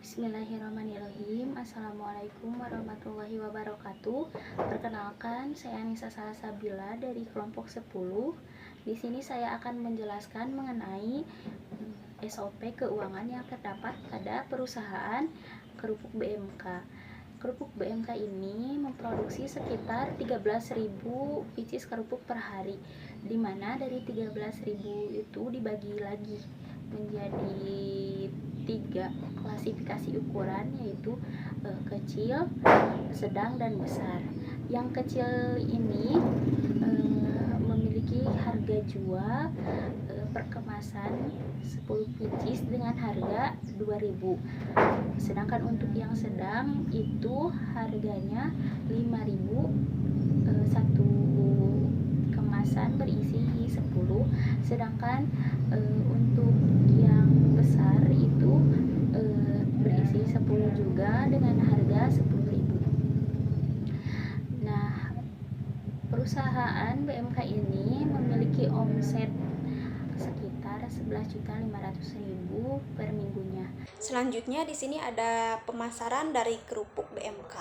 Bismillahirrahmanirrahim. Assalamualaikum warahmatullahi wabarakatuh. Perkenalkan, saya Anissa Salsabila dari kelompok 10. Di sini saya akan menjelaskan mengenai SOP keuangan yang terdapat pada perusahaan kerupuk BMK. Kerupuk BMK ini memproduksi sekitar 13.000 pieces kerupuk per hari, di mana dari 13.000 itu dibagi lagi menjadi 3 klasifikasi ukuran, yaitu kecil, sedang, dan besar. Yang kecil ini memiliki harga jual per kemasan 10 pieces dengan harga 2.000. Sedangkan untuk yang sedang itu harganya 5.000 satu kemasan berisi 10. Sedangkan untuk yang besar itu berisi 10 juga dengan harga 10.000. Nah, perusahaan BMK ini memiliki omset sekitar 11.500.000 per minggunya. Selanjutnya di sini ada pemasaran dari kerupuk BMK.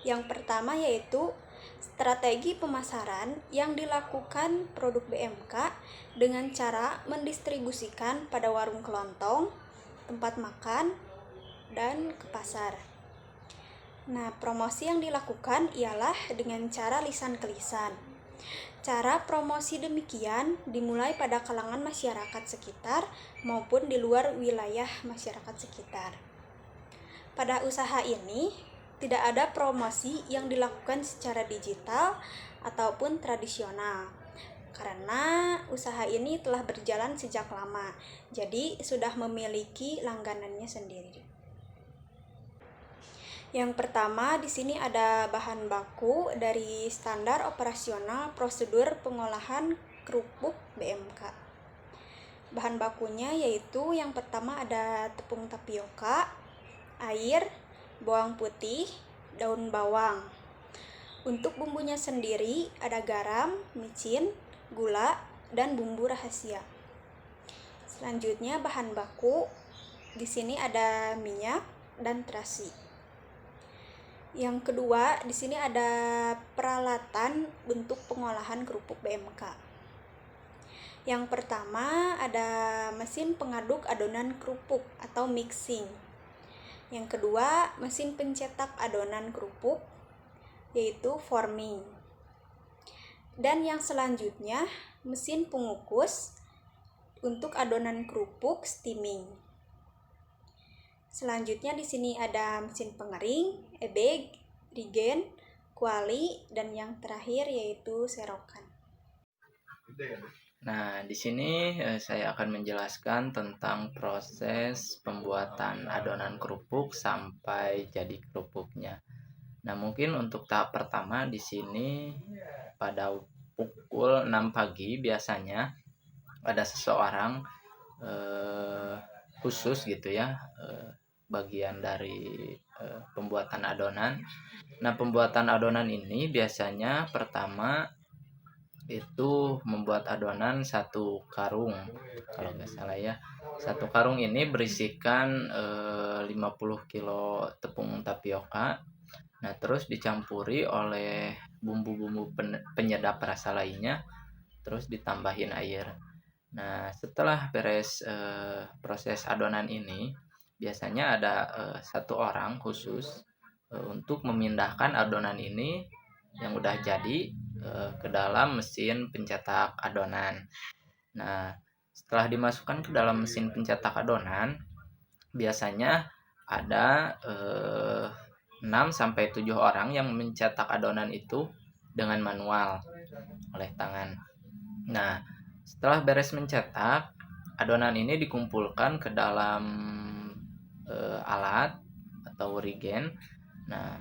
Yang pertama yaitu strategi pemasaran yang dilakukan produk BMK dengan cara mendistribusikan pada warung kelontong, tempat makan, dan ke pasar. Nah, promosi yang dilakukan ialah dengan cara lisan ke lisan. Cara promosi demikian dimulai pada kalangan masyarakat sekitar maupun di luar wilayah masyarakat sekitar. Pada usaha ini, tidak ada promosi yang dilakukan secara digital ataupun tradisional, karena usaha ini telah berjalan sejak lama, jadi sudah memiliki langganannya sendiri. Yang pertama, di sini ada bahan baku dari standar operasional prosedur pengolahan kerupuk BMK. Bahan bakunya yaitu yang pertama ada tepung tapioka, air, bawang putih, daun bawang. Untuk bumbunya sendiri ada garam, micin, gula, dan bumbu rahasia. Selanjutnya bahan baku di sini ada minyak dan terasi. Yang kedua, di sini ada peralatan untuk pengolahan kerupuk BMK. Yang pertama ada mesin pengaduk adonan kerupuk atau mixing. Yang kedua, mesin pencetak adonan kerupuk yaitu forming. Dan yang selanjutnya, mesin pengukus untuk adonan kerupuk steaming. Selanjutnya di sini ada mesin pengering, ebeg, rigen, kuali, dan yang terakhir yaitu serokan. Nah, di sini saya akan menjelaskan tentang proses pembuatan adonan kerupuk sampai jadi kerupuknya. Nah, mungkin untuk tahap pertama di sini pada pukul 6 pagi biasanya ada seseorang khusus gitu ya, bagian dari pembuatan adonan. Nah, pembuatan adonan ini biasanya pertama itu membuat adonan satu karung, kalau nggak salah ya. Satu karung ini berisikan 50 kilo tepung tapioka. Nah, terus dicampuri oleh bumbu-bumbu penyedap rasa lainnya, terus ditambahin air. Nah, setelah beres proses adonan ini, biasanya ada satu orang khusus untuk memindahkan adonan ini yang udah jadi ke dalam mesin pencetak adonan. Nah, setelah dimasukkan ke dalam mesin pencetak adonan, biasanya ada 6-7 orang yang mencetak adonan itu dengan manual oleh tangan. Nah, setelah beres mencetak, adonan ini dikumpulkan ke dalam alat atau rigen. Nah,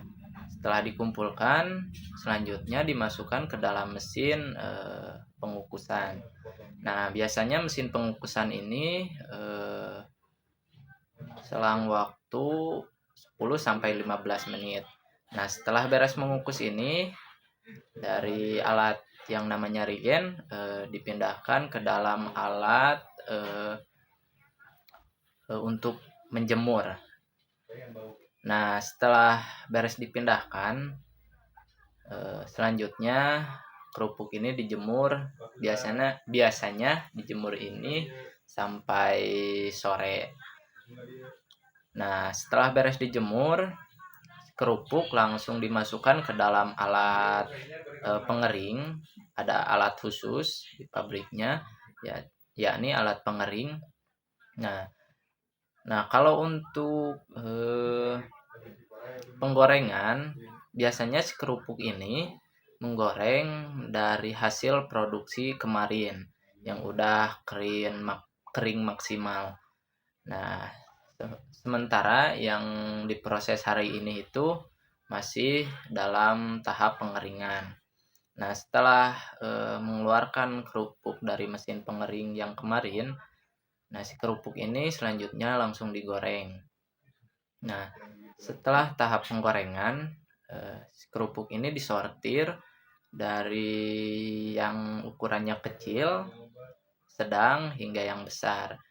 setelah dikumpulkan, selanjutnya dimasukkan ke dalam mesin pengukusan. Nah, biasanya mesin pengukusan ini selang waktu 10-15 menit. Nah, setelah beres mengukus ini, dari alat yang namanya rigen dipindahkan ke dalam alat untuk menjemur. Nah, setelah beres dipindahkan, selanjutnya kerupuk ini dijemur. Biasanya dijemur ini sampai sore. Nah, setelah beres dijemur, kerupuk langsung dimasukkan ke dalam alat pengering. Ada alat khusus di pabriknya, ya, yakni alat pengering. Nah, kalau untuk penggorengan, biasanya si kerupuk ini menggoreng dari hasil produksi kemarin yang udah kering maksimal. Nah, sementara yang diproses hari ini itu masih dalam tahap pengeringan. Nah, setelah mengeluarkan kerupuk dari mesin pengering yang kemarin, nah si kerupuk ini selanjutnya langsung digoreng. Nah, setelah tahap penggorengan, si kerupuk ini disortir dari yang ukurannya kecil, sedang, hingga yang besar.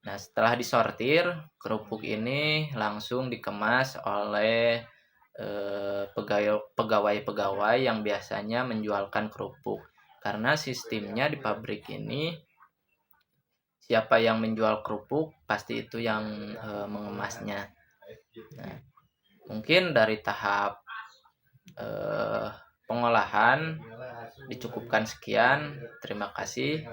Nah, setelah disortir, kerupuk ini langsung dikemas oleh pegawai-pegawai yang biasanya menjualkan kerupuk. Karena sistemnya di pabrik ini, siapa yang menjual kerupuk pasti itu yang mengemasnya. Nah, mungkin dari tahap pengolahan dicukupkan sekian. Terima kasih.